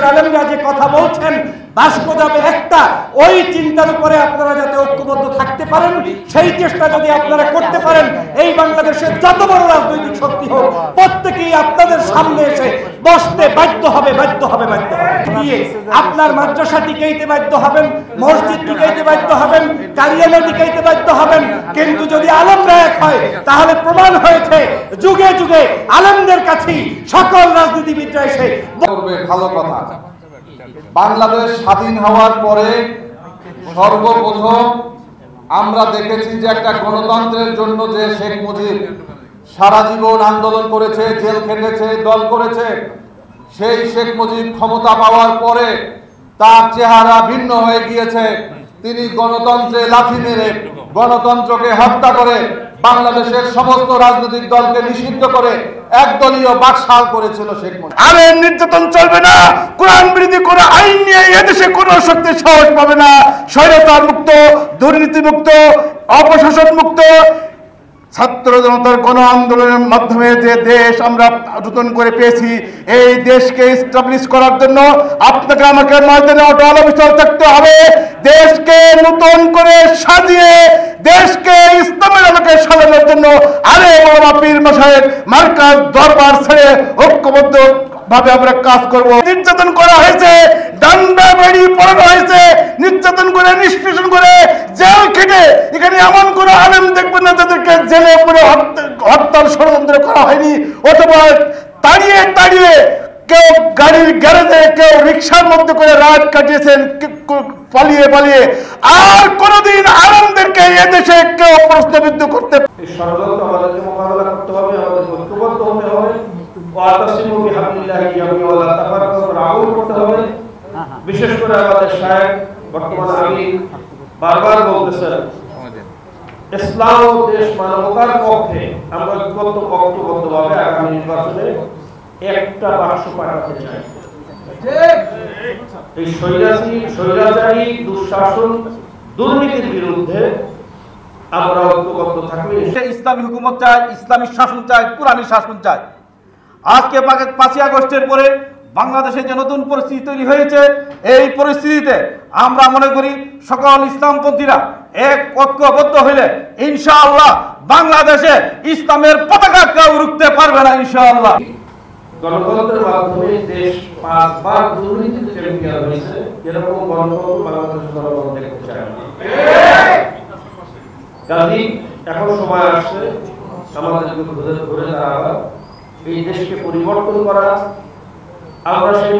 দেশের আলেমরা যে কথা বলছেন বাষ্প যাবে একটা, ওই চিন্তার উপরে আপনারা যাতে ঐক্যবদ্ধ থাকতে পারেন, সেই চেষ্টা যদি আপনারা করতে পারেন, এই বাংলাদেশের যত বড় রাজনৈতিক শক্তি হোক প্রত্যেকেই আপনাদের সামনে এসে বসতে বাধ্য হবে। আপনার মাদ্রাসা টিকাইতে বাধ্য হবেন, মসজিদ টিকাইতে বাধ্য হবেন, কারিয়ানা টিকাইতে বাধ্য হবেন, কিন্তু যদি আলেমরা এক হয় তাহলে প্রমাণ হয়েছে যুগে যুগে আলেমদের কাছেই সকল রাজনীতিবিদরা এসে করবে। ভালো কথা, বাংলাদেশ স্বাধীন হওয়ার পরে সর্বপ্রথম আমরা দেখেছি যে একটা গণতন্ত্রের জন্য যে শেখ মুজিব সারা জীবন আন্দোলন করেছে, জেল খেটেছে, দল করেছে, সেই শেখ মুজিব ক্ষমতা পাওয়ার পরে তার চেহারা ভিন্ন হয়ে গিয়েছে। তিনি গণতন্ত্রে লাথি মেরে গণতন্ত্রকে হত্যা করে বাংলাদেশের সমস্ত রাজনৈতিক দলকে নিষিদ্ধ করে একদলীয় বাকশাল করেছিল শেখ মুজিব। আরে নির্যাতন চলবে না, কোরআন বিরোধী কোন আইন নিয়ে এদেশে কোন শক্তি সাহস পাবে না। স্বৈরাচার মুক্ত, দুর্নীতি মুক্ত, অপশাসন মুক্ত ছাত্র জনতার গণ আন্দোলনের মাধ্যমে যে দেশ আমরা নতুন করে পেয়েছি, এই দেশকে এস্টাবলিশ করার জন্য আপনাকে আমাকে ময়দানে অটল অবিচল থাকতে হবে। দেশকে নতুন করে সাজিয়ে দেশকে ইসলামের আলোকে সাজানোর জন্য আরে বাবা পীর মশাইয়ের মার্কাজ দরবার ছেড়ে ঐক্যবদ্ধ ভাবে আমরা কাজ করব। নির্যাতন করা হয়েছে, ডান্ডা বেড়ি পড়ানো হয়েছে, নির্যাতন করে নিষ্পেষণ করে জেল খেটে, এখানে এমন কোন আলেম দেখবেন না যাদেরকে জেলে পড়ে হত্যার ষড়যন্ত্র করা হয়নি, অথবা তাড়িয়ে তাড়িয়ে কেউ গাড়ির গ্যারেজে, কেউ রিক্সার মধ্যে করে রাত কাটিয়েছেন পালিয়ে পালিয়ে। আর কোনদিন আলেমদেরকে এদেশে কেউ প্রশ্নবিদ্ধ করতে ষড়যন্ত্র আমাদেরকে মোকাবেলা করতে হবে, আমাদের ঐক্যবদ্ধ হতে হবে, করতে হবে। বিশেষ করে আমাদের সাহেব বর্তমানে আমি বারবার বলতেছেন ইসলাম ও দেশ মানবতার পক্ষে আমরা ঐক্যবদ্ধভাবে আগামী নির্বাচনে একটা বাক্স পাঠাতে চাই। এই স্বৈরাচারী দুঃশাসন দুর্নীতির বিরুদ্ধে আমরা ঐক্যবদ্ধ থাকলে ইসলামী হুকুমত চাই, ইসলামী শাসন চাই, কোরআনী শাসন চাই। আজকে 5ই আগস্টের পরে বাংলাদেশে যে নতুন পরিস্থিতি তৈরি হয়েছে, এই পরিস্থিতিতে আমরা মনে করি সকল ইসলামপন্থীরা এক ঐক্যবদ্ধ হইলে ইনশাআল্লাহ বাংলাদেশে ইসলামের পতাকা কেউ রুখতে পারবে না ইনশাআল্লাহ। গণতন্ত্রের মাধ্যমে দেশ 5 বার দুর্নীতিতে চ্যাম্পিয়ন হয়েছে, এরকম গণতন্ত্র বাংলাদেশের জনগণ দেখতে চায় না। কাজেই এখন সময় আসছে আমাদেরকে ঘুরে দাঁড়াবার, এই দেশকে পরিবর্তন করা। আমরা সেই